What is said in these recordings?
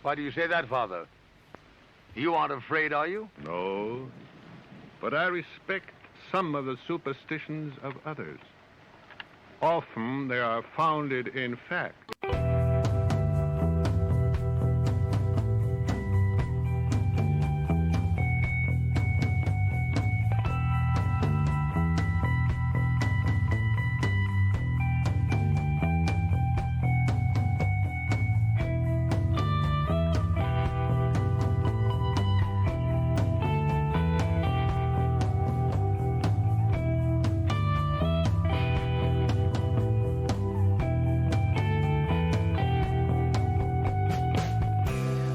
Why do you say that, Father? You aren't afraid, are you? No, but I respect some of the superstitions of others. Often they are founded in fact.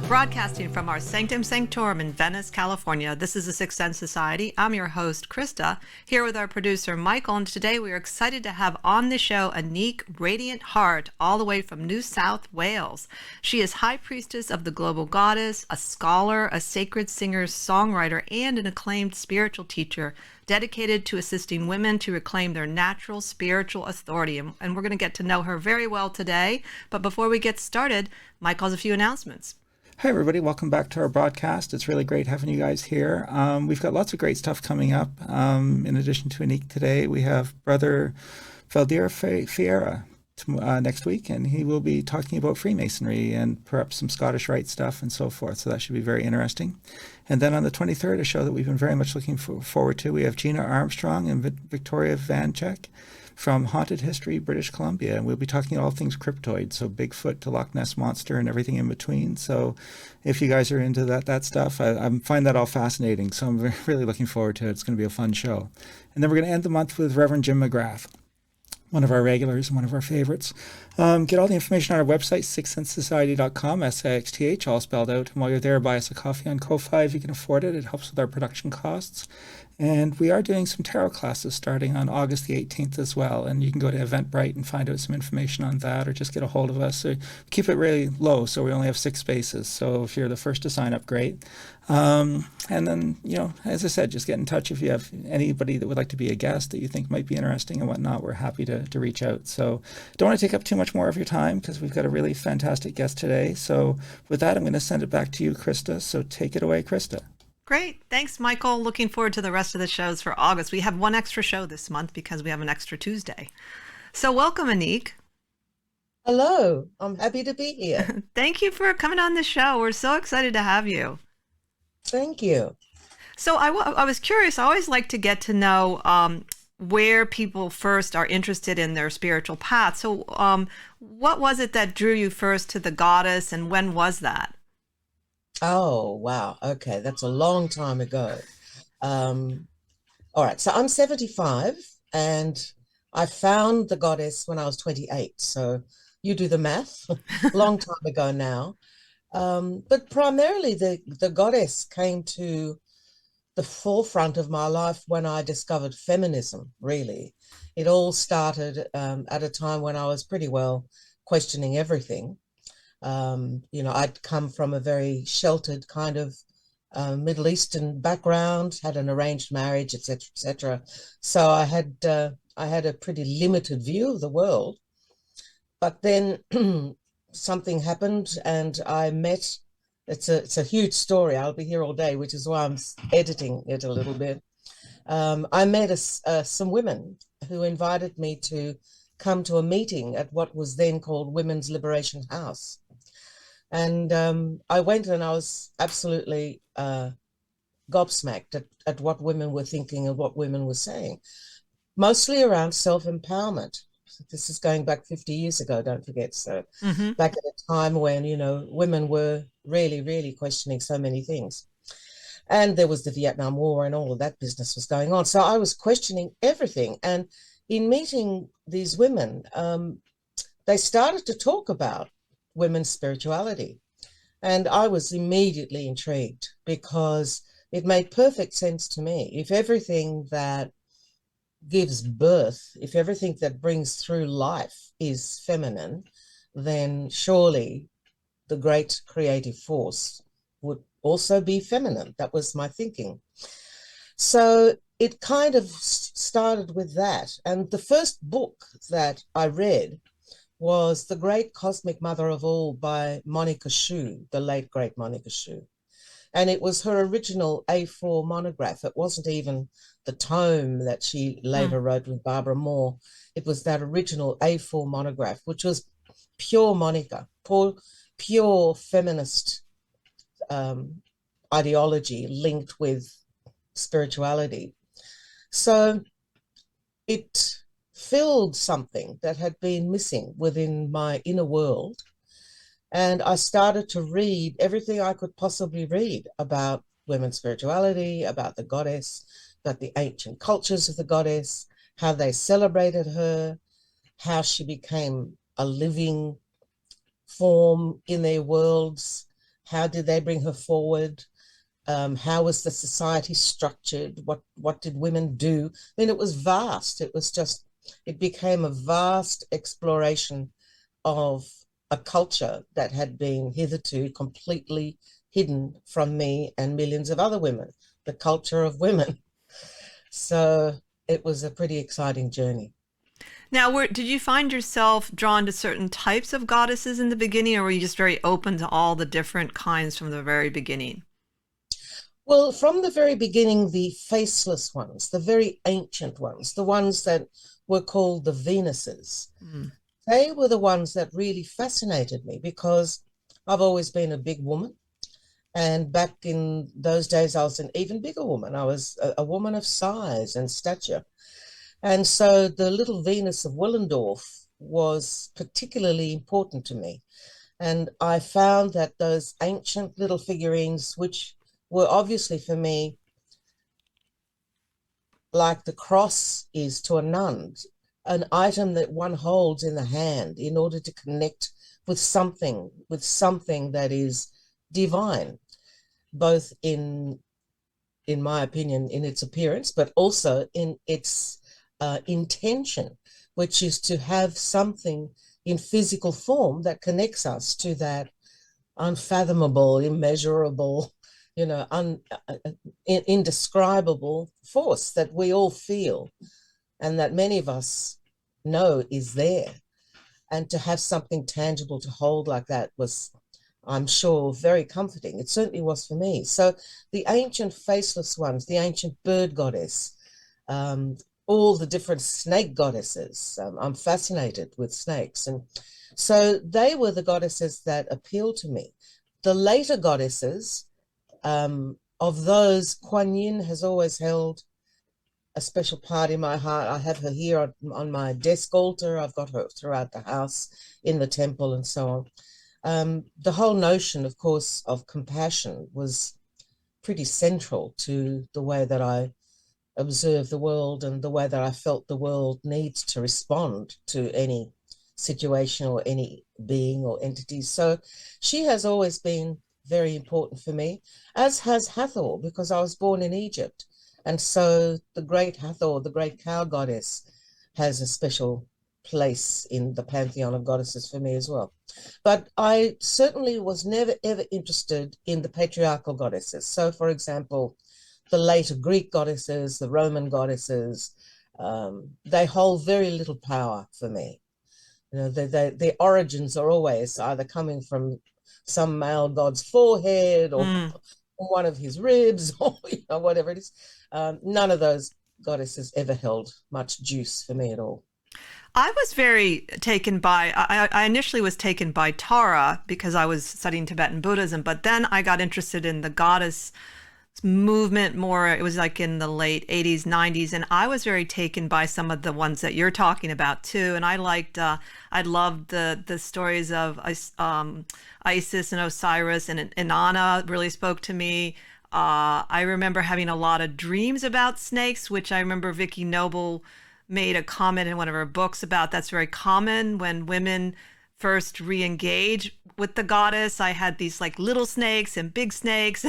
Broadcasting from our Sanctum Sanctorum in Venice, California, this is the Sixth Sense Society. I'm your host, Krista, here with our producer, Michael, and today we are excited to have on the show Anique Radiant Heart, all the way from New South Wales. She is High Priestess of the Global Goddess, a scholar, a sacred singer, songwriter, and an acclaimed spiritual teacher dedicated to assisting women to reclaim their natural spiritual authority. And we're going to get to know her very well today. But before we get started, Michael has a few announcements. Hi, everybody. Welcome back to our broadcast. It's really great having you guys here. We've got lots of great stuff coming up. In addition to Anique today, we have Brother Valdir Fiera next week, and he will be talking about Freemasonry and perhaps some Scottish Rite stuff and so forth. So that should be very interesting. And then on the 23rd, a show that we've been very much looking forward to, we have Gina Armstrong and Victoria Vanchek from Haunted History, British Columbia. And we'll be talking all things cryptoid, so Bigfoot to Loch Ness Monster and everything in between. So if you guys are into that stuff, I find that all fascinating. So I'm really looking forward to it. It's going to be a fun show. And then we're going to end the month with Reverend Jim McGrath, one of our regulars and one of our favorites. Get all the information on our website, sixthsensesociety.com, SIXTH, all spelled out. And while you're there, buy us a coffee on Ko-Fi if you can afford it. It helps with our production costs. And we are doing some tarot classes starting on August the 18th as well. And you can go to Eventbrite and find out some information on that, or just get a hold of us. So keep it really low, so we only have 6 spaces. So if you're the first to sign up, great. And then, as I said, just get in touch if you have anybody that would like to be a guest that you think might be interesting and whatnot. We're happy to reach out. So don't want to take up too much more of your time because we've got a really fantastic guest today. So with that, I'm going to send it back to you, Krista. So take it away, Krista. Great. Thanks, Michael. Looking forward to the rest of the shows for August. We have one extra show this month because we have an extra Tuesday. So welcome, Anique. Hello. I'm happy to be here. Thank you for coming on the show. We're so excited to have you. Thank you. So I was curious. I always like to get to know where people first are interested in their spiritual path. So what was it that drew you first to the goddess, and when was that? Oh, wow. Okay. That's a long time ago. All right. So I'm 75 and I found the goddess when I was 28. So you do the math, long time ago now. But primarily the goddess came to the forefront of my life when I discovered feminism, really. It all started at a time when I was pretty well questioning everything. I'd come from a very sheltered kind of Middle Eastern background, had an arranged marriage, etc., etc. So I had a pretty limited view of the world. But then something happened, and I met. It's a huge story. I'll be here all day, which is why I'm editing it a little bit. I met some women who invited me to come to a meeting at what was then called Women's Liberation House. And I went, and I was absolutely gobsmacked at what women were thinking and what women were saying, mostly around self-empowerment. This is going back 50 years ago, don't forget. So back at a time when, women were really, really questioning so many things. And there was the Vietnam War and all of that business was going on. So I was questioning everything. And in meeting these women, they started to talk about women's spirituality. And I was immediately intrigued because it made perfect sense to me. If everything that gives birth, if everything that brings through life is feminine, then surely the great creative force would also be feminine. That was my thinking. So it kind of started with that. And the first book that I read was The Great Cosmic Mother of All by Monica Shu, the late great Monica Shu. And it was her original A4 monograph. It wasn't even the tome that she later wrote with Barbara Moore. It was that original A4 monograph, which was pure Monica, pure feminist ideology linked with spirituality. So it filled something that had been missing within my inner world. And I started to read everything I could possibly read about women's spirituality, about the goddess, about the ancient cultures of the goddess, how they celebrated her, how she became a living form in their worlds, how did they bring her forward, how was the society structured, what did women do? I mean, it was vast. It became a vast exploration of a culture that had been hitherto completely hidden from me and millions of other women, the culture of women. So it was a pretty exciting journey. Now, did you find yourself drawn to certain types of goddesses in the beginning, or were you just very open to all the different kinds from the very beginning? Well, from the very beginning, the faceless ones, the very ancient ones, the ones that were called the Venuses, they were the ones that really fascinated me because I've always been a big woman. And back in those days, I was an even bigger woman. I was a woman of size and stature. And so the little Venus of Willendorf was particularly important to me. And I found that those ancient little figurines, which were obviously for me like the cross is to a nun, an item that one holds in the hand in order to connect with something that is divine, both in my opinion, in its appearance, but also in its intention, which is to have something in physical form that connects us to that unfathomable, immeasurable, indescribable force that we all feel and that many of us know is there. And to have something tangible to hold like that was, I'm sure, very comforting. It certainly was for me. So the ancient faceless ones, the ancient bird goddess, all the different snake goddesses. I'm fascinated with snakes. And so they were the goddesses that appealed to me. The later goddesses, of those, Kuan Yin has always held a special part in my heart. I have her here on my desk altar. I've got her throughout the house, in the temple, and so on. The whole notion, of course, of compassion was pretty central to the way that I observe the world and the way that I felt the world needs to respond to any situation or any being or entity. So she has always been very important for me, as has Hathor, because I was born in Egypt. And so the great Hathor, the great cow goddess, has a special place in the pantheon of goddesses for me as well. But I certainly was never, ever interested in the patriarchal goddesses. So, for example, the later Greek goddesses, the Roman goddesses, they hold very little power for me. Their origins are always either coming from some male god's forehead or one of his ribs or whatever it is. None of those goddesses ever held much juice for me at all. I was very taken by, I initially was taken by Tara because I was studying Tibetan Buddhism, but then I got interested in the goddess movement more. It was like in the late 80s, 90s, and I was very taken by some of the ones that you're talking about too. And I loved the stories of Isis and Osiris, and Inanna really spoke to me. I remember having a lot of dreams about snakes, which I remember Vicky Noble made a comment in one of her books about. That's very common when women first re-engage with the goddess. I had these like little snakes and big snakes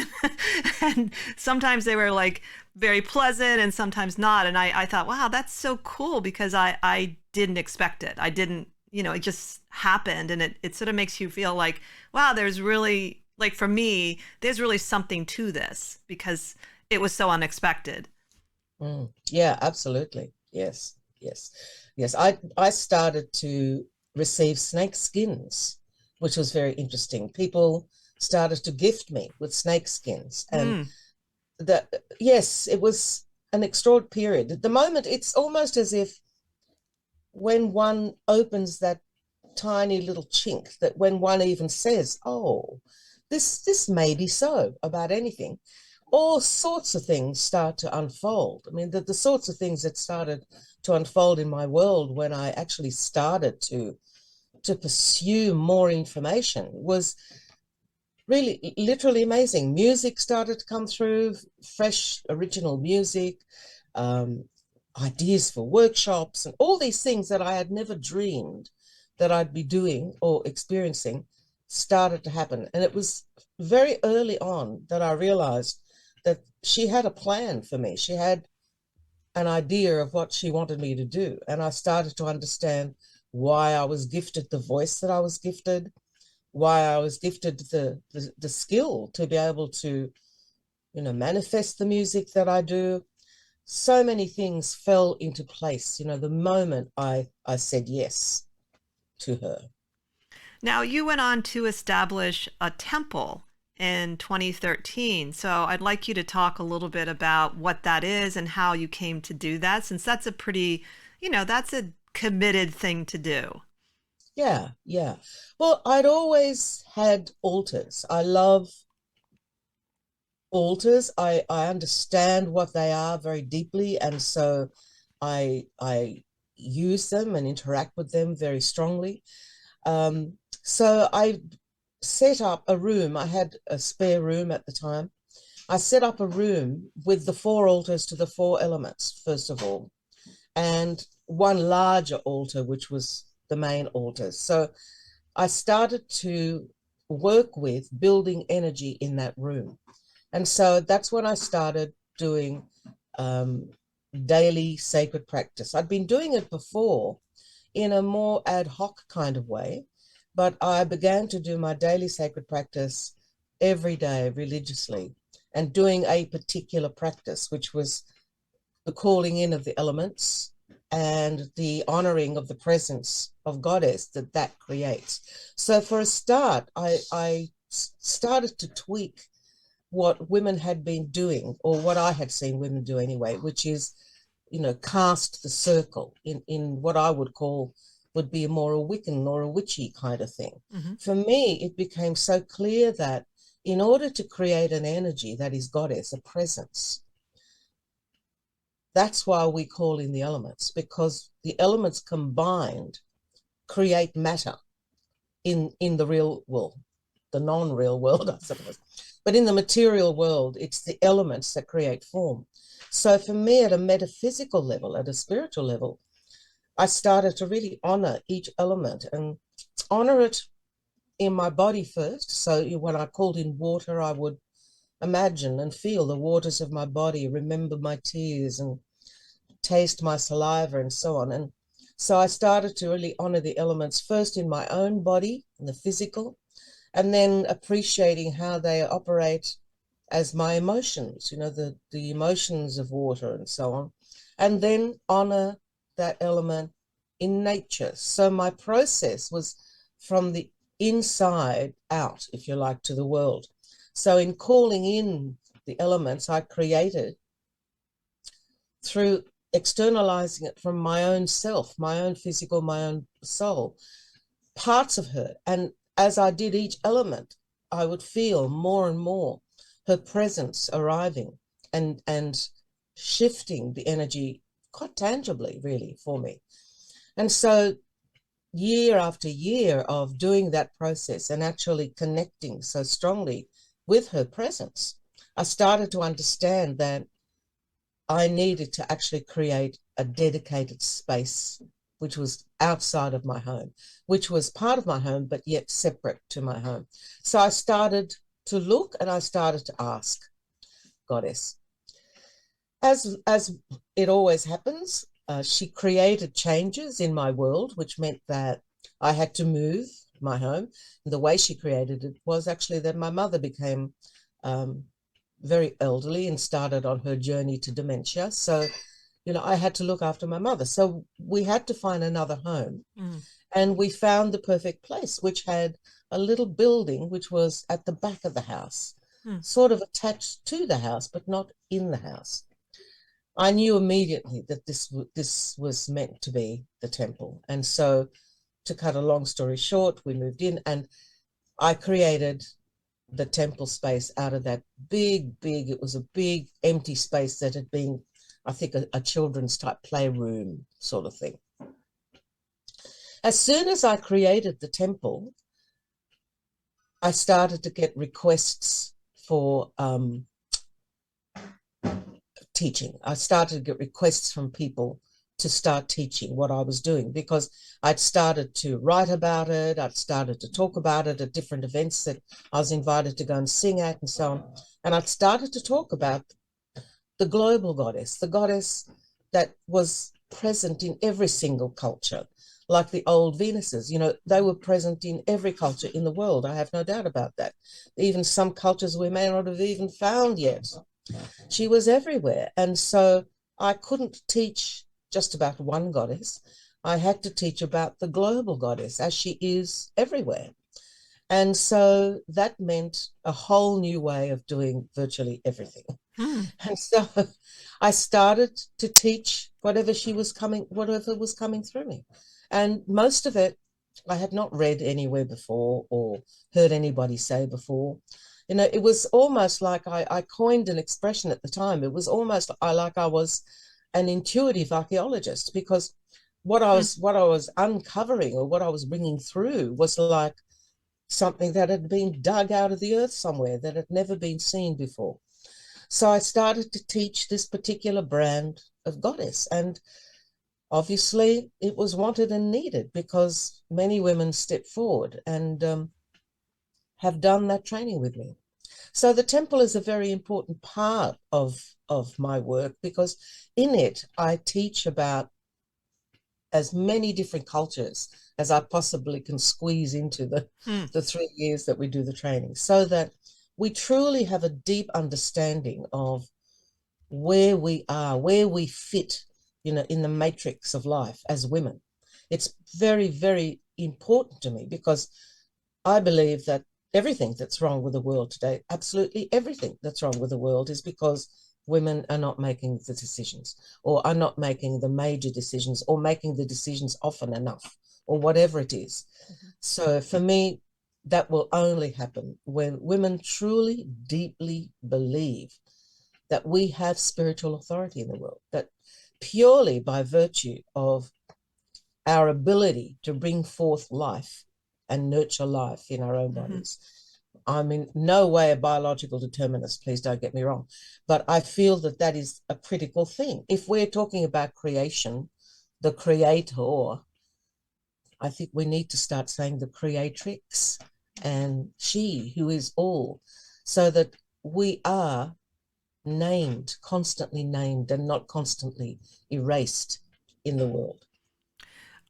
and sometimes they were like very pleasant and sometimes not. And I thought, wow, that's so cool, because I didn't expect it. I didn't, it just happened. And it sort of makes you feel like, wow, there's really, like for me, there's really something to this because it was so unexpected. Yeah, absolutely. Yes. I started to receive snake skins, which was very interesting. People started to gift me with snake skins. And yes, it was an extraordinary period. At the moment, it's almost as if when one opens that tiny little chink, that when one even says, oh, this may be so about anything, all sorts of things start to unfold. I mean, the sorts of things that started to unfold in my world when I actually started to pursue more information was really literally amazing. Music started to come through, fresh original music, ideas for workshops, and all these things that I had never dreamed that I'd be doing or experiencing started to happen. And it was very early on that I realized that she had a plan for me. She had an idea of what she wanted me to do. And I started to understand why I was gifted the voice that I was gifted, why I was gifted the skill to be able to, manifest the music that I do. So many things fell into place, the moment I said yes to her. Now, you went on to establish a temple in 2013. So I'd like you to talk a little bit about what that is and how you came to do that, since that's a pretty, that's a committed thing to do. Yeah. Well, I'd always had altars. I love altars. I understand what they are very deeply, and so I use them and interact with them very strongly. So I set up a room. I had a spare room at the time. I set up a room with the 4 altars to the 4 elements, first of all, and one larger altar, which was the main altar. So I started to work with building energy in that room. And so that's when I started doing daily sacred practice. I'd been doing it before in a more ad hoc kind of way, but I began to do my daily sacred practice every day religiously, and doing a particular practice, which was the calling in of the elements and the honoring of the presence of Goddess that creates. So for a start, I started to tweak what women had been doing, or what I had seen women do anyway, which is, cast the circle in what I would be more a Wiccan or a witchy kind of thing. Mm-hmm. For me, it became so clear that in order to create an energy that is Goddess, a presence, that's why we call in the elements, because the elements combined create matter in the real world, the non-real world, I suppose. But in the material world, it's the elements that create form. So for me, at a metaphysical level, at a spiritual level, I started to really honor each element and honor it in my body first. So when I called in water, I would imagine and feel the waters of my body, remember my tears and taste my saliva and so on. And so I started to really honor the elements first in my own body, in the physical, and then appreciating how they operate as my emotions, the emotions of water and so on, and then honor that element in nature. So my process was from the inside out, if you like, to the world. So in calling in the elements, I created through externalizing it from my own self, my own physical, my own soul, parts of her. And as I did each element, I would feel more and more her presence arriving and shifting the energy quite tangibly, really, for me. And so year after year of doing that process and actually connecting so strongly with her presence, I started to understand that I needed to actually create a dedicated space which was outside of my home, which was part of my home, but yet separate to my home. So I started to look and I started to ask Goddess. As it always happens, she created changes in my world, which meant that I had to move my home. And the way she created it was actually that my mother became very elderly and started on her journey to dementia. So, I had to look after my mother. So we had to find another home. And we found the perfect place, which had a little building which was at the back of the house, sort of attached to the house, but not in the house. I knew immediately that this was meant to be the temple. And so, to cut a long story short, we moved in, and I created the temple space out of that it was a big empty space that had been, I think, a children's type playroom sort of thing. As soon as I created the temple, I started to get requests for teaching. I started to get requests from people to start teaching what I was doing, because I'd started to write about it. I'd started to talk about it at different events that I was invited to go and sing at and so on. And I'd started to talk about the global goddess, the goddess that was present in every single culture, like the old Venuses. They were present in every culture in the world. I have no doubt about that. Even some cultures we may not have even found yet. She was everywhere. And so I couldn't teach just about one goddess. I had to teach about the global goddess, as she is everywhere. And so that meant a whole new way of doing virtually everything. And so I started to teach whatever was coming through me. And most of it I had not read anywhere before or heard anybody say before. It was almost like I coined an expression at the time. It was almost like I was an intuitive archaeologist, because what I was uncovering, or what I was bringing through, was like something that had been dug out of the earth somewhere, that had never been seen before. So I started to teach this particular brand of goddess, and obviously it was wanted and needed, because many women stepped forward and have done that training with me. So the temple is a very important part of my work, because in it I teach about as many different cultures as I possibly can squeeze into the 3 years that we do the training, so that we truly have a deep understanding of where we are, where we fit, in the matrix of life as women. It's very, very important to me, because I believe that everything that's wrong with the world today, absolutely everything that's wrong with the world, is because women are not making the decisions, or are not making the major decisions, or making the decisions often enough, or whatever it is. So for me, that will only happen when women truly, deeply believe that we have spiritual authority in the world, that purely by virtue of our ability to bring forth life and nurture life in our own bodies. I'm in no way a biological determinist, please don't get me wrong, but I feel that that is a critical thing. If we're talking about creation, the creator, I think we need to start saying the creatrix, and she who is all, so that we are named, constantly named, and not constantly erased in the world.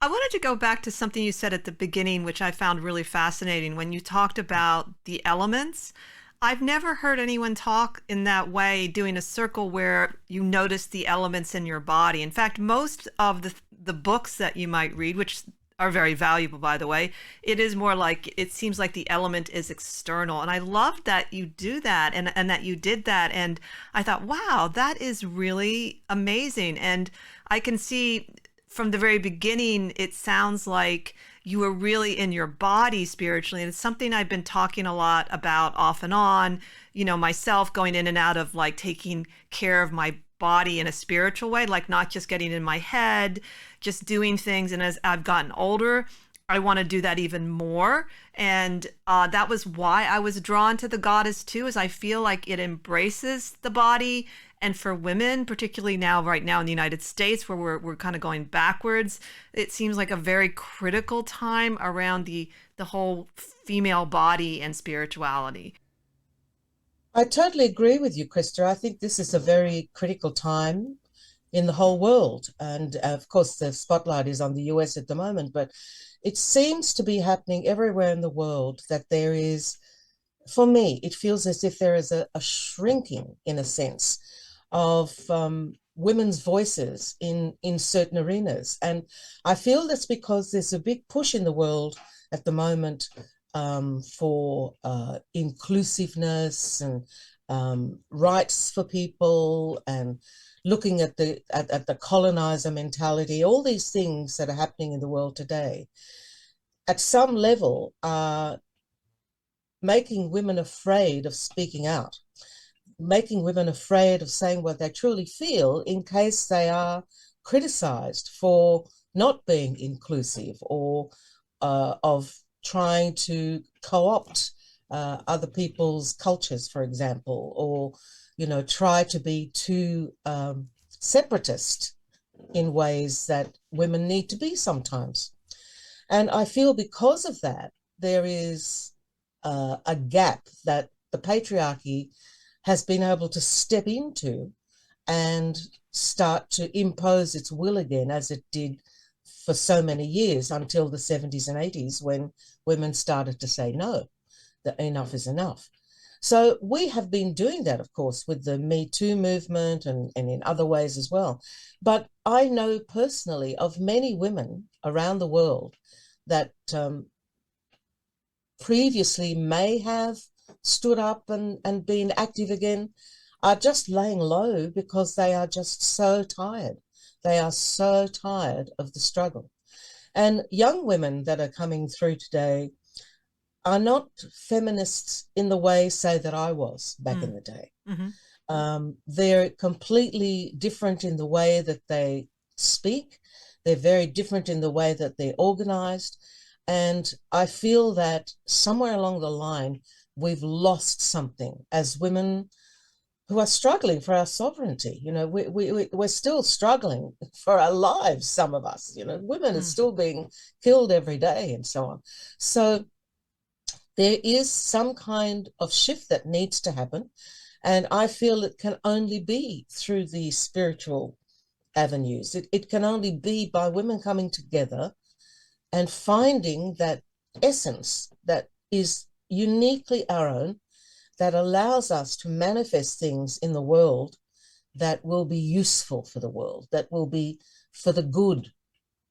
I wanted to go back to something you said at the beginning, which I found really fascinating when you talked about the elements. I've never heard anyone talk in that way, doing a circle where you notice the elements in your body. In fact, most of the books that you might read, which are very valuable, by the way, it is more like, it seems like the element is external. And I love that you do that, and that you did that. And I thought, wow, that is really amazing. And I can see from the very beginning, it sounds like you were really in your body spiritually. And it's something I've been talking a lot about off and on, myself going in and out of like taking care of my body in a spiritual way, like not just getting in my head, just doing things. And as I've gotten older, I want to do that even more. And that was why I was drawn to the goddess too, is I feel like it embraces the body. And for women, particularly right now in the United States, where we're kind of going backwards, it seems like a very critical time around the whole female body and spirituality. I totally agree with you, Krista. I think this is a very critical time in the whole world. And of course, the spotlight is on the US at the moment, but it seems to be happening everywhere in the world, that there is, for me, it feels as if there is a shrinking, in a sense, of women's voices in certain arenas. And I feel that's because there's a big push in the world at the moment for inclusiveness and rights for people, and looking at the colonizer mentality, all these things that are happening in the world today, at some level are making women afraid of speaking out, making women afraid of saying what they truly feel in case they are criticized for not being inclusive, or of trying to co-opt other people's cultures, for example, or, you know, try to be too separatist in ways that women need to be sometimes. And I feel because of that, there is a gap that the patriarchy has been able to step into and start to impose its will again, as it did for so many years until the 70s and 80s, when women started to say no, that enough is enough. So we have been doing that, of course, with the Me Too movement, and in other ways as well. But I know personally of many women around the world that previously may have stood up and been active again, are just laying low because they are just so tired. They are so tired of the struggle. And young women that are coming through today are not feminists in the way, say, that I was back in the day. They're completely different in the way that they speak. They're very different in the way that they're organized. And I feel that somewhere along the line, we've lost something as women who are struggling for our sovereignty. You know, we're still struggling for our lives, some of us. You know, women are still being killed every day and so on. So there is some kind of shift that needs to happen. And I feel it can only be through the spiritual avenues. It can only be by women coming together and finding that essence that is uniquely our own, that allows us to manifest things in the world that will be useful for the world, that will be for the good,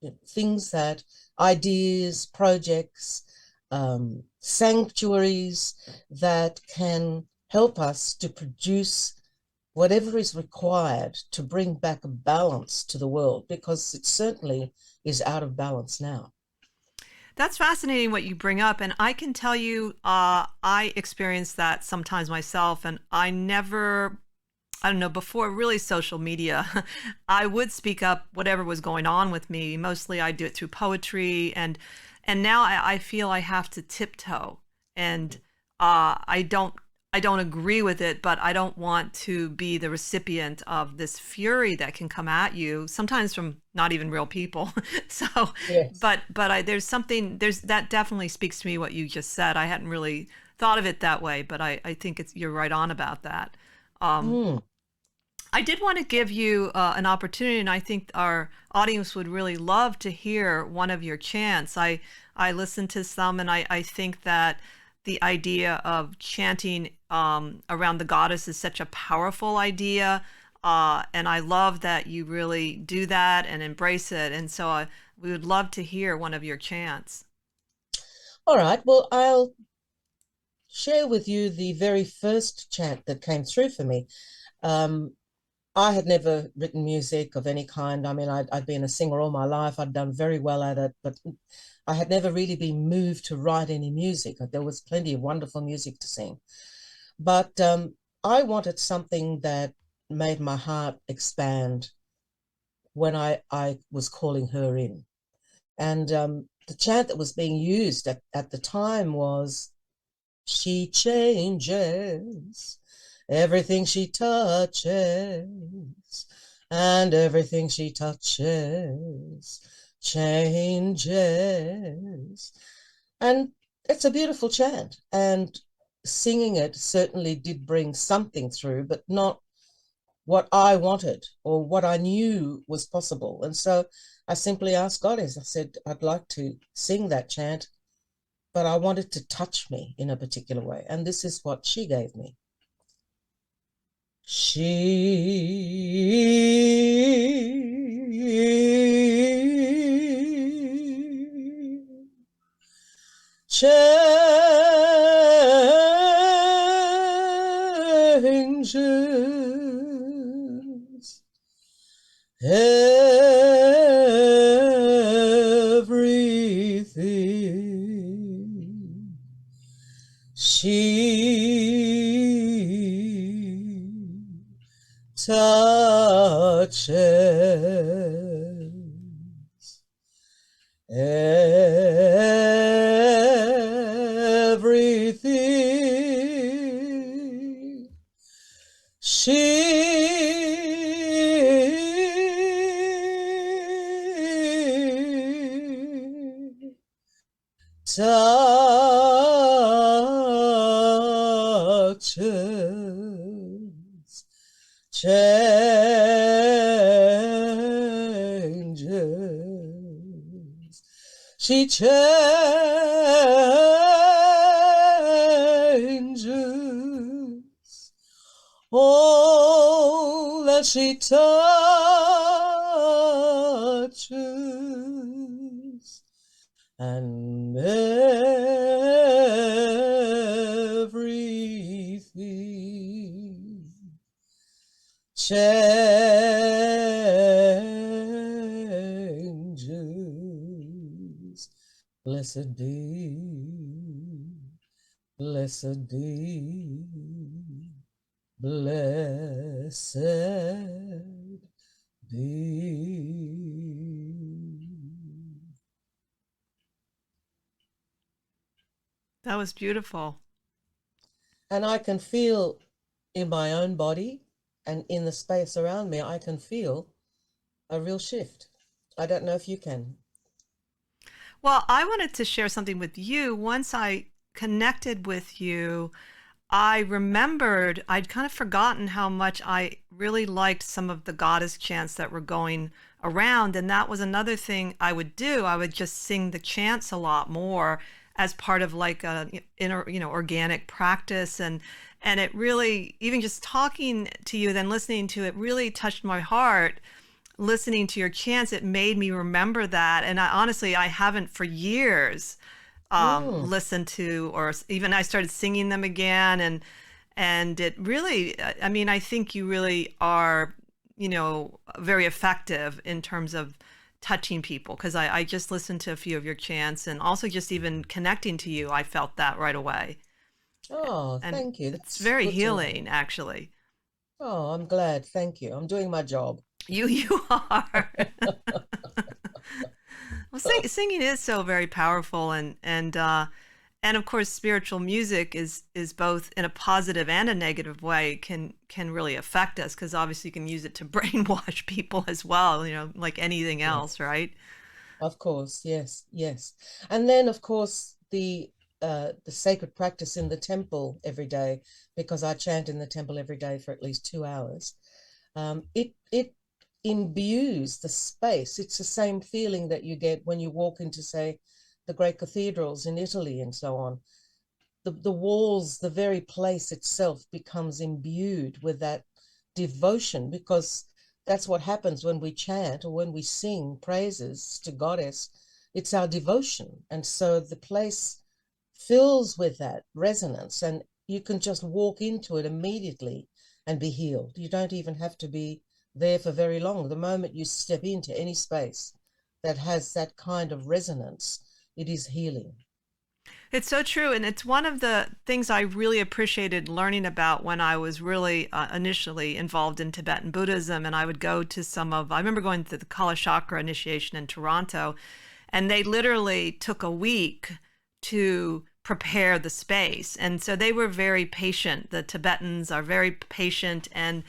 you know, things that, ideas, projects, sanctuaries that can help us to produce whatever is required to bring back a balance to the world, because it certainly is out of balance now. That's fascinating what you bring up. And I can tell you, I experience that sometimes myself. And I don't know, before really social media, I would speak up whatever was going on with me. Mostly I do it through poetry. And now I feel I have to tiptoe. And I don't agree with it, but I don't want to be the recipient of this fury that can come at you, sometimes from not even real people. So, Yes. but that definitely speaks to me, what you just said. I hadn't really thought of it that way, but I think you're right on about that. I did want to give you an opportunity, and I think our audience would really love to hear one of your chants. I listened to some, and I think that the idea of chanting around the goddess is such a powerful idea. And I love that you really do that and embrace it. And so we would love to hear one of your chants. All right. Well, I'll share with you the very first chant that came through for me. I had never written music of any kind. I mean, I'd been a singer all my life. I'd done very well at it, but I had never really been moved to write any music. There was plenty of wonderful music to sing. But I wanted something that made my heart expand when I was calling her in. And the chant that was being used at the time was, "She changes everything she touches, and everything she touches changes." And it's a beautiful chant. And singing it certainly did bring something through, but not what I wanted or what I knew was possible. And so I simply asked Goddess, I said, I'd like to sing that chant, but I wanted to touch me in a particular way. And this is what she gave me. changes everything. She touches everything. She touches changes. She changes all that she touches, and everything changes. Blessed be, blessed be, blessed be. That was beautiful. And I can feel in my own body and in the space around me, I can feel a real shift. I don't know if you can. Well, I wanted to share something with you. Once I connected with you, I remembered I'd kind of forgotten how much I really liked some of the goddess chants that were going around. And that was another thing I would do. I would just sing the chants a lot more as part of like a inner, organic practice. And it really, even just talking to you, then listening to it really touched my heart. Listening to your chants, it made me remember that. And I haven't for years listened to, or even I started singing them again. And it really, I mean, I think you really are, very effective in terms of touching people. Because I just listened to a few of your chants, and also just even connecting to you, I felt that right away. Oh, And thank you. it's That's very good to know. healing, actually. Oh, I'm glad. Thank you. I'm doing my job. You are. Well, singing is so very powerful, and of course, spiritual music is both in a positive and a negative way can really affect us, because obviously you can use it to brainwash people as well, like anything else, Yes. right? Of course, yes, yes. And then of course the sacred practice in the temple every day, because I chant in the temple every day for at least 2 hours. It imbues the space. It's the same feeling that you get when you walk into, say, the great cathedrals in Italy and so on. The walls, the very place itself becomes imbued with that devotion, because that's what happens when we chant or when we sing praises to Goddess. It's our devotion. And so the place fills with that resonance, and you can just walk into it immediately and be healed. You don't even have to be there for very long. The moment you step into any space that has that kind of resonance, it is healing. It's so true. And it's one of the things I really appreciated learning about when I was really initially involved in Tibetan Buddhism. And I would go to I remember going to the Kala Chakra initiation in Toronto, and they literally took a week to prepare the space. And so they were very patient. The Tibetans are very patient. And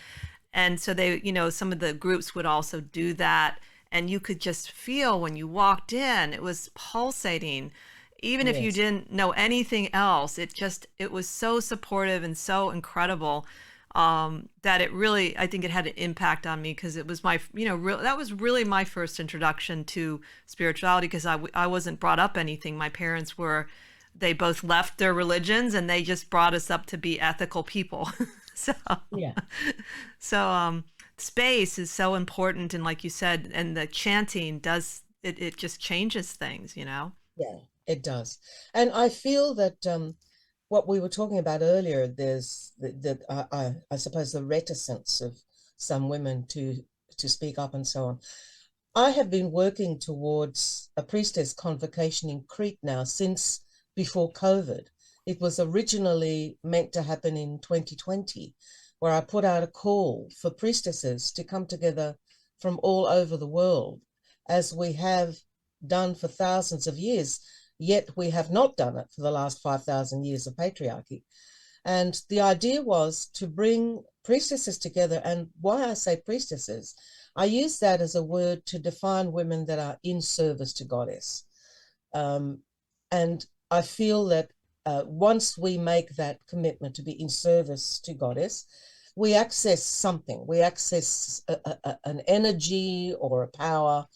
so they, some of the groups would also do that. And you could just feel when you walked in, it was pulsating. Even if you Yes. didn't know anything else, it was so supportive and so incredible, that it really, I think it had an impact on me, because it was that was really my first introduction to spirituality, because I wasn't brought up anything. My parents were they both left their religions and they just brought us up to be ethical people. so, Yeah. so space is so important. And like you said, and the chanting does, it just changes things, you know? Yeah, it does. And I feel that what we were talking about earlier, there's I suppose the reticence of some women to speak up and so on. I have been working towards a priestess convocation in Crete now since before COVID. It was originally meant to happen in 2020, where I put out a call for priestesses to come together from all over the world, as we have done for thousands of years, yet we have not done it for the last 5,000 years of patriarchy. And the idea was to bring priestesses together. And why I say priestesses, I use that as a word to define women that are in service to Goddess. And I feel that once we make that commitment to be in service to Goddess, we access something. We access an energy or a power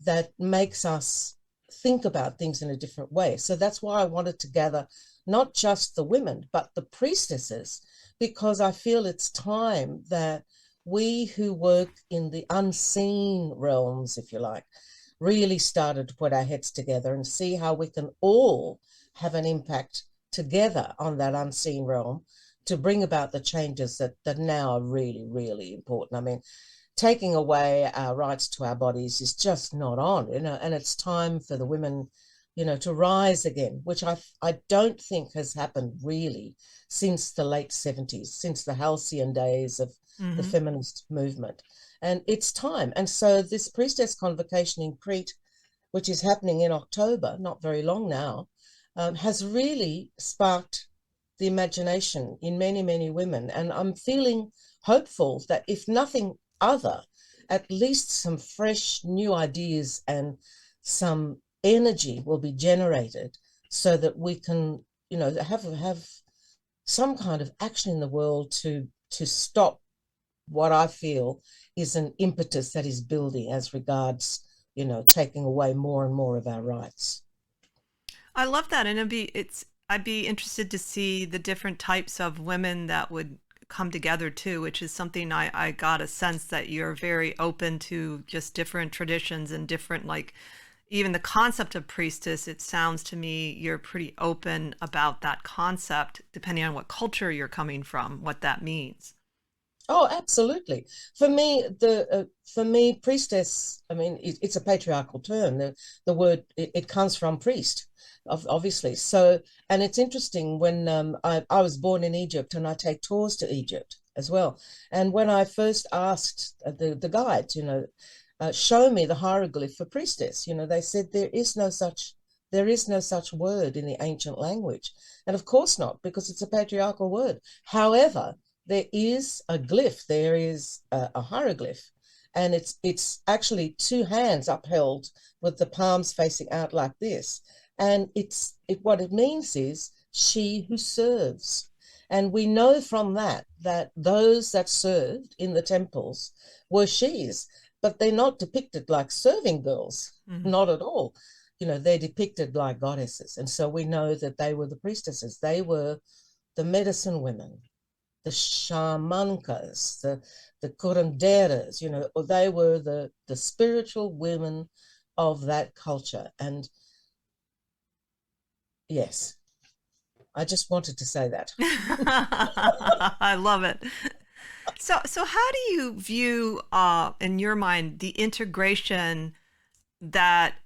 that makes us think about things in a different way. So that's why I wanted to gather not just the women, but the priestesses, because I feel it's time that we who work in the unseen realms, if you like, really started to put our heads together and see how we can all have an impact together on that unseen realm to bring about the changes that now are really, really important. I mean, taking away our rights to our bodies is just not on, and it's time for the women, to rise again, which I don't think has happened really since the late 70s, since the halcyon days of the feminist movement. And it's time. And so this priestess convocation in Crete, which is happening in October, not very long now, has really sparked the imagination in many, many women. And I'm feeling hopeful that if nothing other, at least some fresh new ideas and some energy will be generated so that we can, have some kind of action in the world to stop what I feel is an impetus that is building as regards, taking away more and more of our rights. I love that. And I'd be interested to see the different types of women that would come together too, which is something I got a sense that you're very open to just different traditions and different, like even the concept of priestess. It sounds to me you're pretty open about that concept, depending on what culture you're coming from, what that means. Oh, absolutely. For me, priestess, I mean, it's a patriarchal term. The word, it comes from priest, obviously. So, and it's interesting when I was born in Egypt and I take tours to Egypt as well. And when I first asked the guides, show me the hieroglyph for priestess, they said there is no such word in the ancient language. And of course not, because it's a patriarchal word. However, there is a glyph, there is a hieroglyph, and it's actually two hands upheld with the palms facing out like this. And what it means is she who serves. And we know from that those that served in the temples were she's, but they're not depicted like serving girls, not at all. They're depicted like goddesses. And so we know that they were the priestesses. They were the medicine women, the shamankas, the curanderas, they were the spiritual women of that culture. And yes, I just wanted to say that. I love it. So how do you view, in your mind, the integration that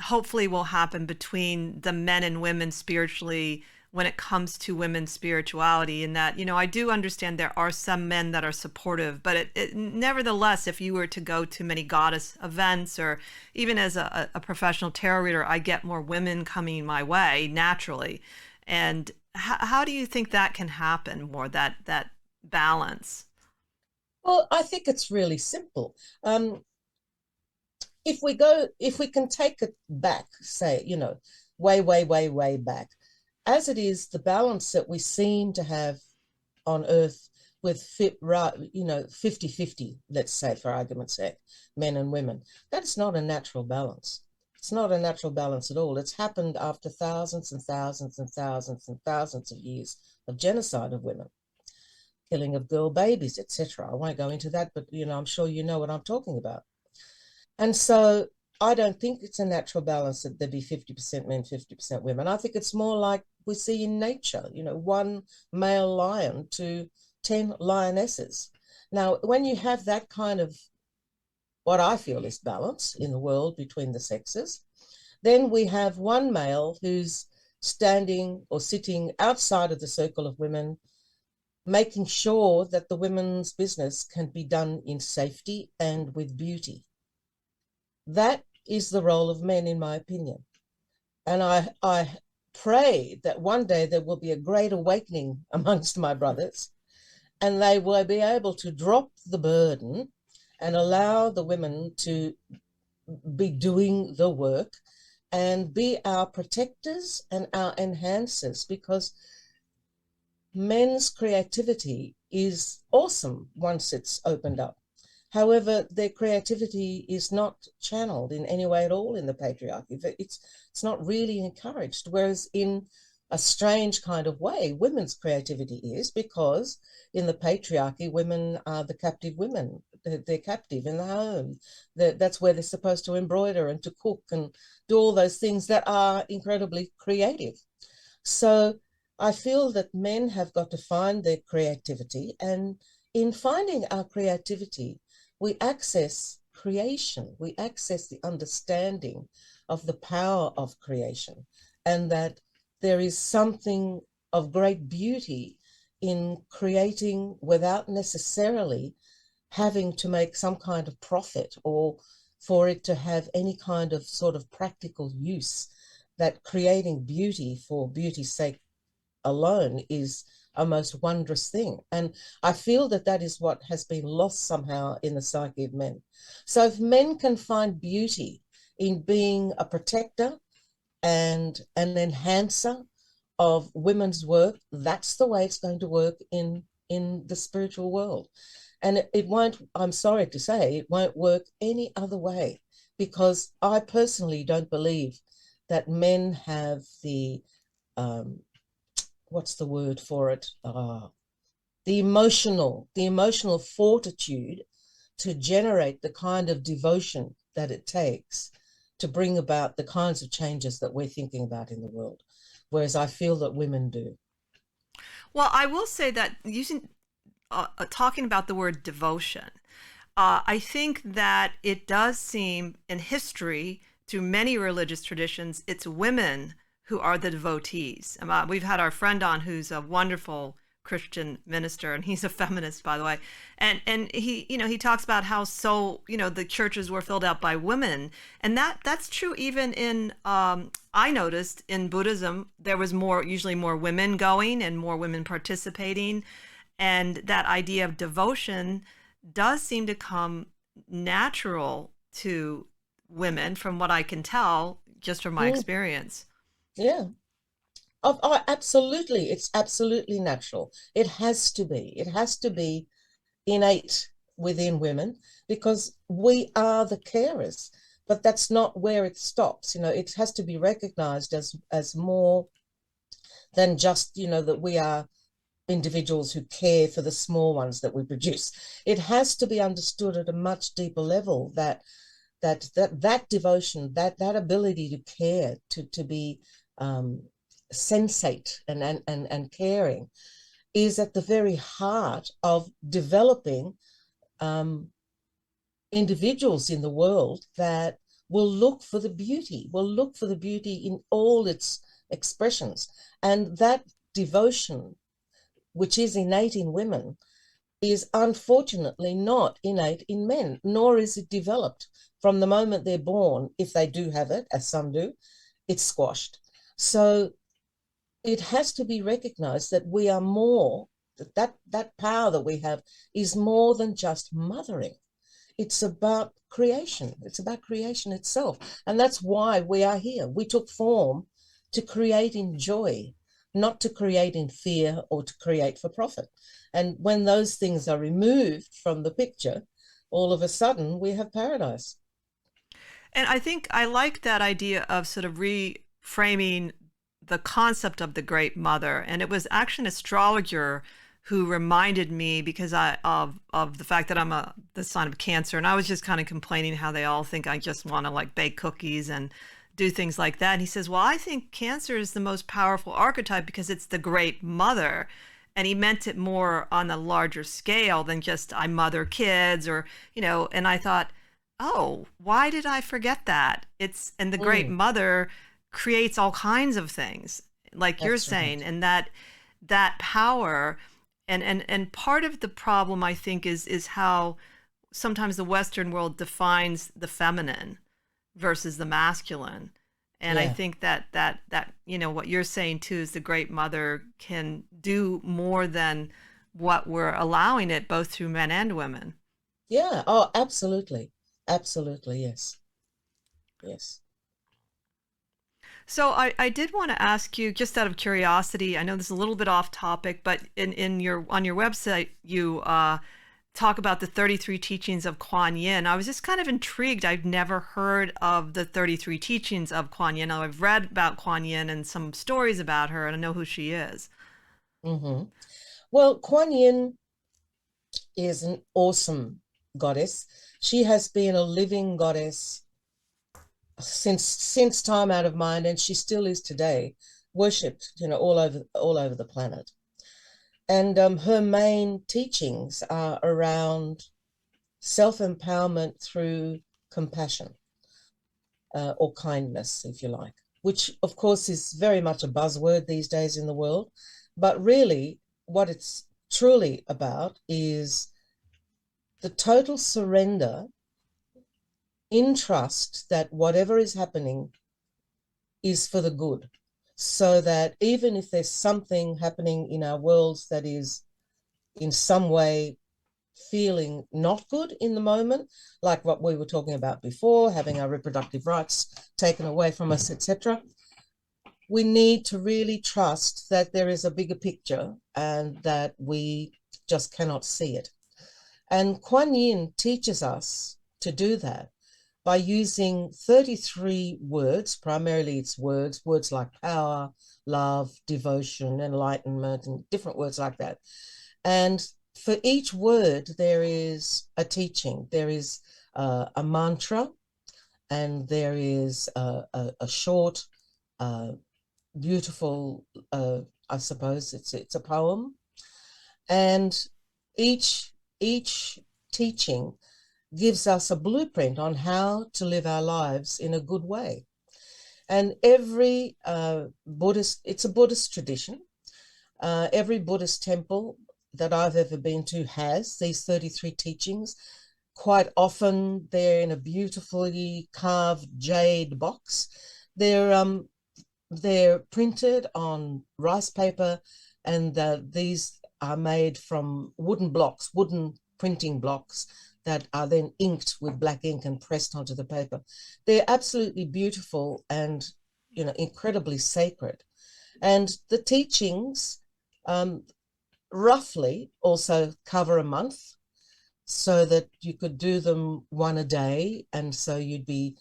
hopefully will happen between the men and women spiritually when it comes to women's spirituality? And that, I do understand there are some men that are supportive, but nevertheless, if you were to go to many goddess events, or even as a professional tarot reader, I get more women coming my way naturally. And how do you think that can happen more, that balance? Well, I think it's really simple. If we can take it back, say, way, way, way, way back, as it is, the balance that we seem to have on Earth with 50-50, let's say, for argument's sake, men and women, that's not a natural balance. It's not a natural balance at all. It's happened after thousands and thousands and thousands and thousands of years of genocide of women, killing of girl babies, etc. I won't go into that, but I'm sure you know what I'm talking about. And so I don't think it's a natural balance that there be 50% men, 50% women. I think it's more like we see in nature, one male lion to 10 lionesses. Now, when you have that kind of what I feel is balance in the world between the sexes, then we have one male who's standing or sitting outside of the circle of women, making sure that the women's business can be done in safety and with beauty. That is the role of men, in my opinion. And I pray that one day there will be a great awakening amongst my brothers, and they will be able to drop the burden and allow the women to be doing the work and be our protectors and our enhancers, because men's creativity is awesome once it's opened up. However, their creativity is not channeled in any way at all in the patriarchy. It's not really encouraged, whereas in a strange kind of way, women's creativity is, because in the patriarchy, women are the captive women. They're captive in the home. That's where they're supposed to embroider and to cook and do all those things that are incredibly creative. So I feel that men have got to find their creativity, and in finding our creativity, we access creation, we access the understanding of the power of creation, and that there is something of great beauty in creating without necessarily having to make some kind of profit or for it to have any kind of sort of practical use. That creating beauty for beauty's sake alone is a most wondrous thing. And I feel that that is what has been lost somehow in the psyche of men. So if men can find beauty in being a protector and an enhancer of women's work, that's the way it's going to work in the spiritual world. And it won't, I'm sorry to say, it won't work any other way, because I personally don't believe that men have the what's the word for it? The emotional fortitude to generate the kind of devotion that it takes to bring about the kinds of changes that we're thinking about in the world. Whereas I feel that women do. Well, I will say that using talking about the word devotion, I think that it does seem in history, through many religious traditions, it's women who are the devotees. We've had our friend on who's a wonderful Christian minister, and he's a feminist, by the way. And he, he talks about how the churches were filled out by women, and that's true even in. I noticed in Buddhism there was usually more women going and more women participating, and that idea of devotion does seem to come natural to women, from what I can tell, just from my experience. Yeah. Oh, absolutely. It's absolutely natural. It has to be. It has to be innate within women, because we are the carers. But that's not where it stops. It has to be recognized as more than just, that we are individuals who care for the small ones that we produce. It has to be understood at a much deeper level that devotion, that ability to care, to be sensate and caring, is at the very heart of developing individuals in the world that will look for the beauty, in all its expressions. And that devotion, which is innate in women, is unfortunately not innate in men, nor is it developed from the moment they're born. If they do have it, as some do, it's squashed. So it has to be recognized that we are more, that power that we have is more than just mothering. It's about creation. It's about creation itself. And that's why we are here. We took form to create in joy, not to create in fear or to create for profit. And when those things are removed from the picture, all of a sudden we have paradise. And I think I like that idea of sort of reframing the concept of the Great Mother. And it was actually an astrologer who reminded me, because of the fact that I'm the sign of Cancer, and I was just kind of complaining how they all think I just want to like bake cookies and do things like that. And he says, well, I think Cancer is the most powerful archetype because it's the Great Mother. And he meant it more on a larger scale than just I mother kids, or, and I thought, oh, why did I forget that? And the Great Mother creates all kinds of things, like you're saying, right. and that power. And part of the problem, I think, is how sometimes the Western world defines the feminine versus the masculine. And I Yeah. think that what you're saying too is the Great Mother can do more than what we're allowing it, both through men and women. Yeah. Oh, absolutely. Absolutely. Yes. Yes. So I did want to ask you, just out of curiosity, I know this is a little bit off topic, but on your website you talk about the 33 teachings of Kuan Yin. I was just kind of intrigued. I've never heard of the 33 teachings of Kuan Yin. Now, I've read about Kuan Yin and some stories about her, and I know who she is. Mm-hmm. Well, Kuan Yin is an awesome goddess. She has been a living goddess since time out of mind, and she still is today, worshipped, all over the planet. And her main teachings are around self-empowerment through compassion, or kindness, if you like, which of course is very much a buzzword these days in the world. But really, what it's truly about is the total surrender in trust that whatever is happening is for the good. So that even if there's something happening in our worlds that is in some way feeling not good in the moment, like what we were talking about before, having our reproductive rights taken away from us, etc., we need to really trust that there is a bigger picture and that we just cannot see it. And Kuan Yin teaches us to do that by using 33 words. Primarily it's words like power, love, devotion, enlightenment, and different words like that. And for each word, there is a teaching. There is a mantra, and there is a short, beautiful, I suppose it's a poem. And each teaching gives us a blueprint on how to live our lives in a good way. And every it's a Buddhist tradition. Every Buddhist temple that I've ever been to has these 33 teachings. Quite often they're in a beautifully carved jade box. They're printed on rice paper, and these are made from wooden printing blocks that are then inked with black ink and pressed onto the paper. They're absolutely beautiful and, incredibly sacred. And the teachings roughly also cover a month, so that you could do them one a day. And so you'd be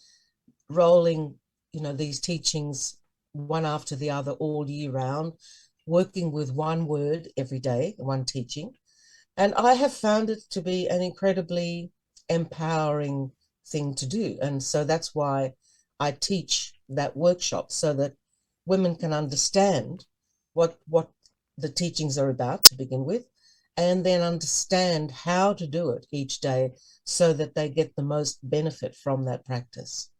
rolling, these teachings one after the other all year round, working with one word every day, one teaching. And I have found it to be an incredibly empowering thing to do. And so that's why I teach that workshop, so that women can understand what the teachings are about to begin with, and then understand how to do it each day so that they get the most benefit from that practice.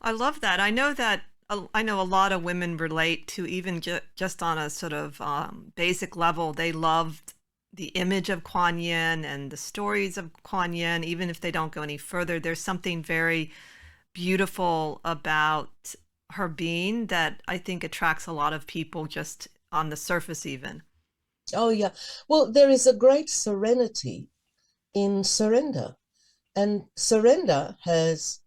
I love that. I know a lot of women relate to, even just on a sort of basic level. They loved the image of Kuan Yin and the stories of Kuan Yin. Even if they don't go any further, there's something very beautiful about her being that I think attracts a lot of people just on the surface even. Oh, yeah. Well, there is a great serenity in surrender. And surrender has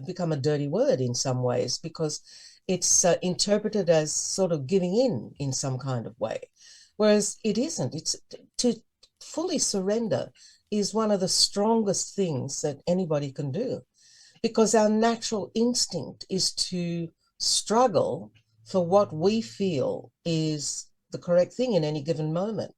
become a dirty word in some ways, because it's interpreted as sort of giving in some kind of way, whereas it isn't. It's to fully surrender is one of the strongest things that anybody can do, because our natural instinct is to struggle for what we feel is the correct thing in any given moment.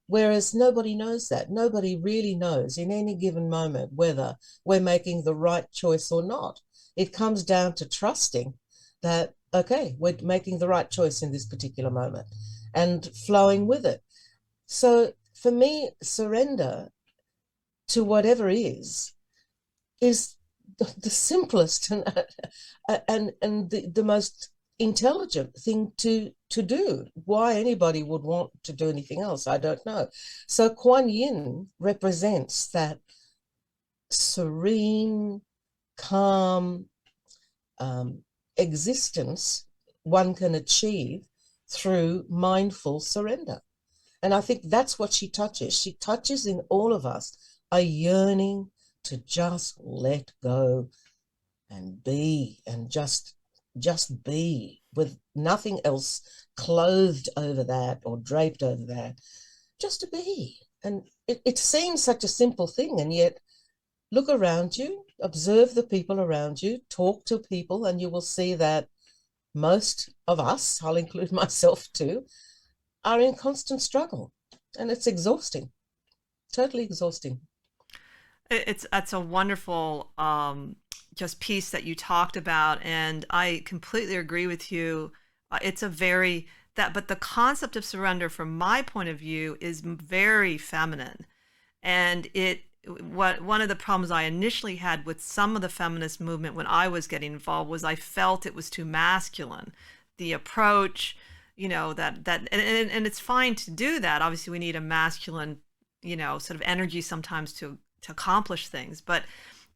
Whereas nobody knows that. Nobody really knows in any given moment whether we're making the right choice or not. It comes down to trusting that, okay, we're making the right choice in this particular moment and flowing with it. So for me, surrender to whatever is the simplest and the most intelligent thing to do. Why anybody would want to do anything else, I don't know. So Kuan Yin represents that serene, calm existence one can achieve through mindful surrender. And I think that's what she touches. She touches in all of us a yearning to just let go and be, and just be, with nothing else clothed over that or draped over that, just to be. And it seems such a simple thing, and yet look around you, observe the people around you, talk to people, and you will see that most of us, I'll include myself too, are in constant struggle, and it's exhausting, totally exhausting. That's a wonderful just piece that you talked about, and I completely agree with you. It's a very but the concept of surrender, from my point of view, is very feminine, and one of the problems I initially had with some of the feminist movement when I was getting involved was I felt it was too masculine. The approach, and it's fine to do that. Obviously, we need a masculine, sort of energy sometimes to accomplish things, but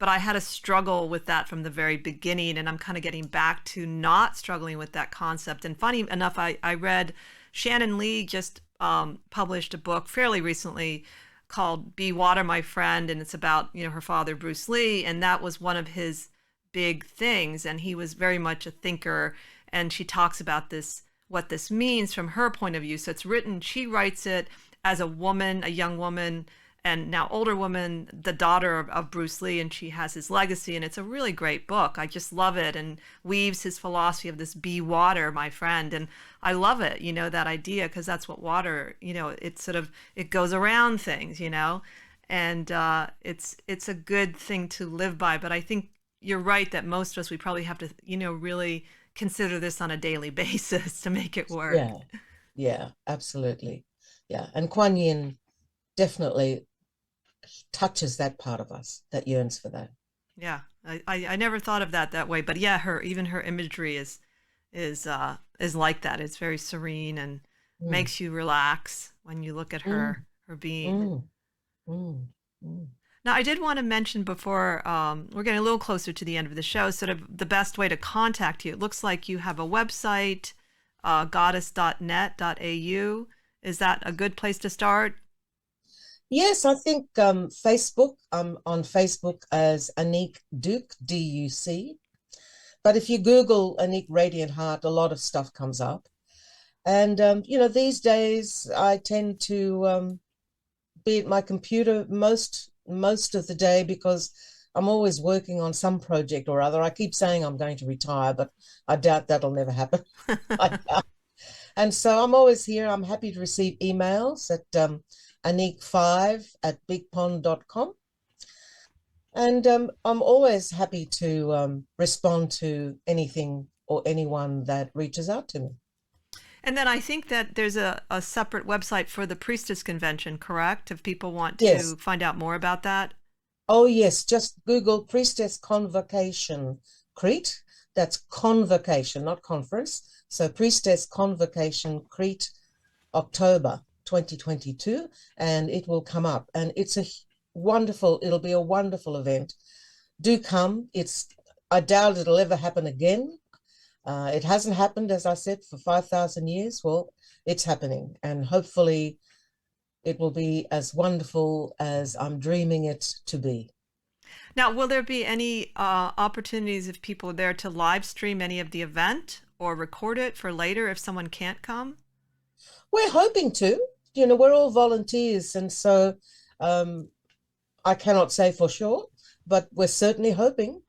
I had a struggle with that from the very beginning, and I'm kind of getting back to not struggling with that concept. And funny enough, I read Shannon Lee just published a book fairly recently called Be Water, My Friend, and it's about her father Bruce Lee, and that was one of his big things, and he was very much a thinker, and she talks about what this means from her point of view. So she writes it as a woman, a young woman, and now older woman, the daughter of Bruce Lee, and she has his legacy, and it's a really great book. I just love it, and weaves his philosophy of this be water, my friend, and I love it, that idea, because that's what water, it goes around things, and it's a good thing to live by. But I think you're right that most of us, we probably have to, really consider this on a daily basis to make it work. Yeah, absolutely. Yeah, and Kuan Yin definitely touches that part of us that yearns for that. Yeah, I never thought of that way, but yeah, her imagery is like that. It's very serene and makes you relax when you look at her being. Now, I did want to mention before we're getting a little closer to the end of the show, sort of the best way to contact you. It looks like you have a website, goddess.net.au. Is that a good place to start? Yes, I think Facebook. I'm on Facebook as Anique Duke, D-U-C. But if you Google Anique Radiant Heart, a lot of stuff comes up. And, these days I tend to be at my computer most of the day, because I'm always working on some project or other. I keep saying I'm going to retire, but I doubt that'll never happen. And so I'm always here. I'm happy to receive emails at Anique5@bigpond.com. And I'm always happy to respond to anything or anyone that reaches out to me. And then I think that there's a separate website for the Priestess Convention, correct? If people want to find out more about that. Oh, yes. Just Google Priestess Convocation Crete. That's convocation, not conference. So Priestess Convocation Crete, October 2022, and it will come up. And it's it'll be a wonderful event. Do come. I doubt it'll ever happen again. It hasn't happened, as I said, for 5,000 years. Well, it's happening, and hopefully it will be as wonderful as I'm dreaming it to be. Now, will there be any opportunities if people are there to live stream any of the event or record it for later if someone can't come? We're hoping to. We're all volunteers, and so I cannot say for sure, but we're certainly hoping.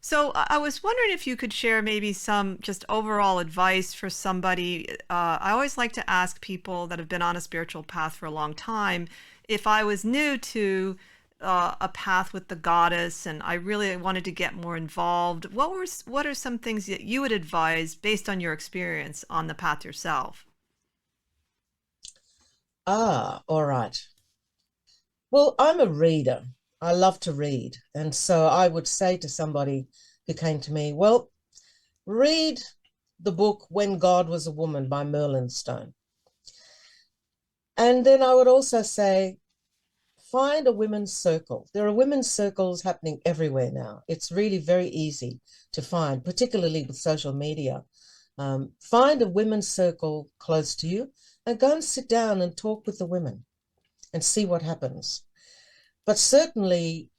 So I was wondering if you could share maybe some just overall advice for somebody. I always like to ask people that have been on a spiritual path for a long time, if I was new to a path with the goddess and I really wanted to get more involved, what are some things that you would advise based on your experience on the path yourself? All right. Well, I'm a reader. I love to read. And so I would say to somebody who came to me, well, read the book When God Was a Woman by Merlin Stone. And then I would also say, find a women's circle. There are women's circles happening everywhere now. It's really very easy to find, particularly with social media. Find a women's circle close to you and go and sit down and talk with the women and see what happens. But certainly,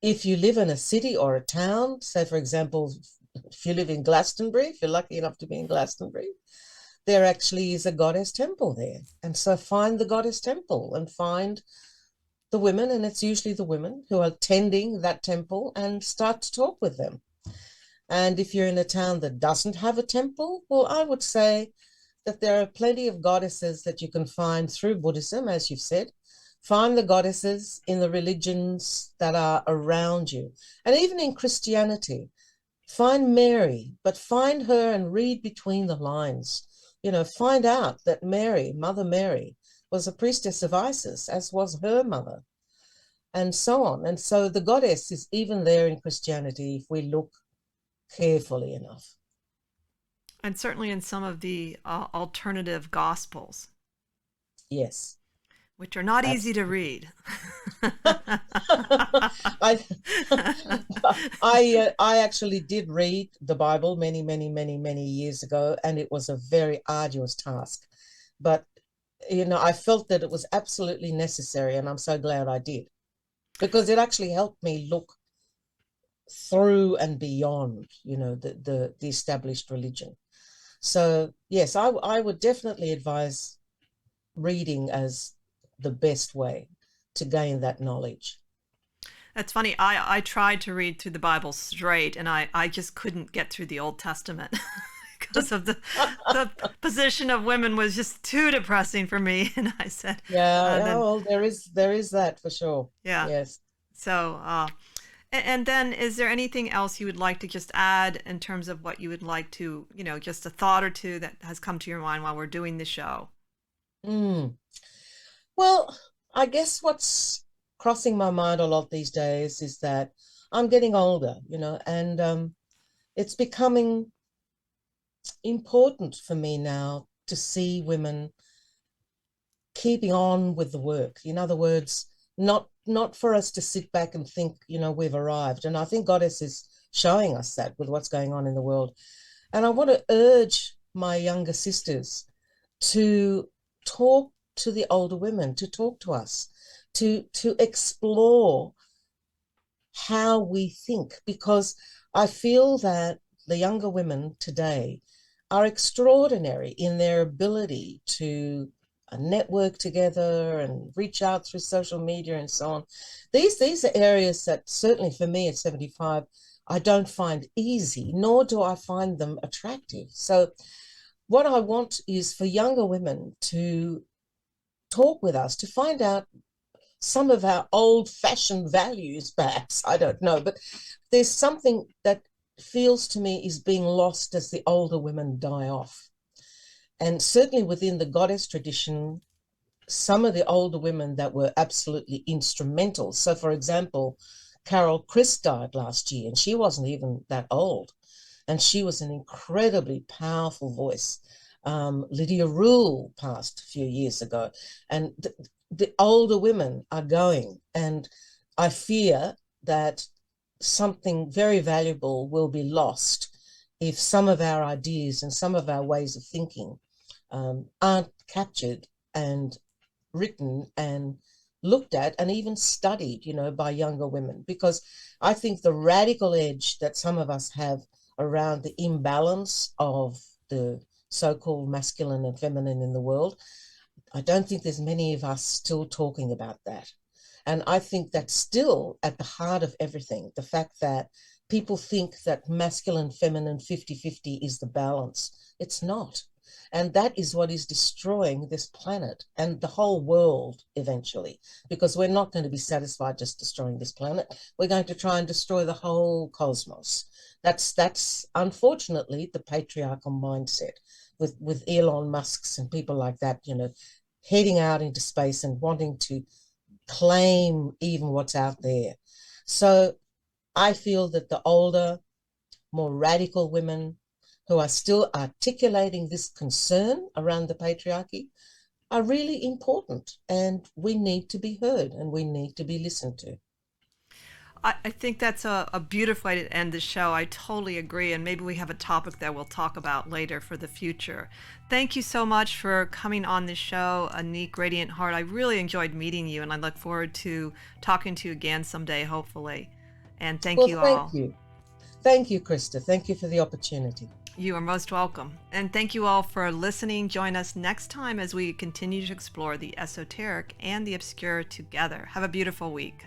if you live in a city or a town, say, for example, if you live in Glastonbury, if you're lucky enough to be in Glastonbury, there actually is a goddess temple there. And so find the goddess temple and find the women, and it's usually the women who are tending that temple, and start to talk with them. And if you're in a town that doesn't have a temple, well, I would say that there are plenty of goddesses that you can find through Buddhism, as you've said. Find the goddesses in the religions that are around you. And even in Christianity, find Mary, but find her and read between the lines. Find out that Mary, Mother Mary, was a priestess of Isis, as was her mother, and so on. And so the goddess is even there in Christianity if we look carefully enough. And certainly in some of the alternative gospels. Yes. Which are not easy to Absolutely. read. I actually did read the Bible many, many, many, many years ago, and it was a very arduous task. But, I felt that it was absolutely necessary, and I'm so glad I did, because it actually helped me look through and beyond, the established religion. So, yes, I would definitely advise reading as the best way to gain that knowledge. That's funny. I tried to read through the Bible straight, and I just couldn't get through the Old Testament because of the position of women was just too depressing for me. And I said, Yeah, then well, there is that for sure. yeah. Yes. So, and then is there anything else you would like to just add in terms of what you would like to, just a thought or two that has come to your mind while we're doing the show? Mm. Well, I guess what's crossing my mind a lot these days is that I'm getting older, and it's becoming important for me now to see women keeping on with the work. In other words, not for us to sit back and think, we've arrived. And I think Goddess is showing us that with what's going on in the world. And I want to urge my younger sisters to talk to the older women, to talk to us, to explore how we think, because I feel that the younger women today are extraordinary in their ability to network together and reach out through social media and so on. These are areas that certainly for me at 75, I don't find easy, nor do I find them attractive. So what I want is for younger women to talk with us, to find out some of our old-fashioned values, perhaps, I don't know, but there's something that feels to me is being lost as the older women die off. And certainly within the goddess tradition, some of the older women that were absolutely instrumental. So, for example, Carol Chris died last year, and she wasn't even that old. And she was an incredibly powerful voice. Lydia Rule passed a few years ago. And the older women are going. And I fear that something very valuable will be lost if some of our ideas and some of our ways of thinking aren't captured and written and looked at and even studied, by younger women. Because I think the radical edge that some of us have around the imbalance of the so-called masculine and feminine in the world, I don't think there's many of us still talking about that. And I think that's still at the heart of everything. The fact that people think that masculine, feminine, 50-50 is the balance. It's not. And that is what is destroying this planet and the whole world eventually, because we're not going to be satisfied just destroying this planet. We're going to try and destroy the whole cosmos. That's unfortunately the patriarchal mindset with Elon Musk's and people like that, heading out into space and wanting to claim even what's out there. So I feel that the older, more radical women who are still articulating this concern around the patriarchy are really important, and we need to be heard and we need to be listened to. I think that's a beautiful way to end the show. I totally agree. And maybe we have a topic that we'll talk about later for the future. Thank you so much for coming on the show, Anique Radiant Heart. I really enjoyed meeting you, and I look forward to talking to you again someday, hopefully. And thank you all. Thank you. Thank you, Krista. Thank you for the opportunity. You are most welcome. And thank you all for listening. Join us next time as we continue to explore the esoteric and the obscure together. Have a beautiful week.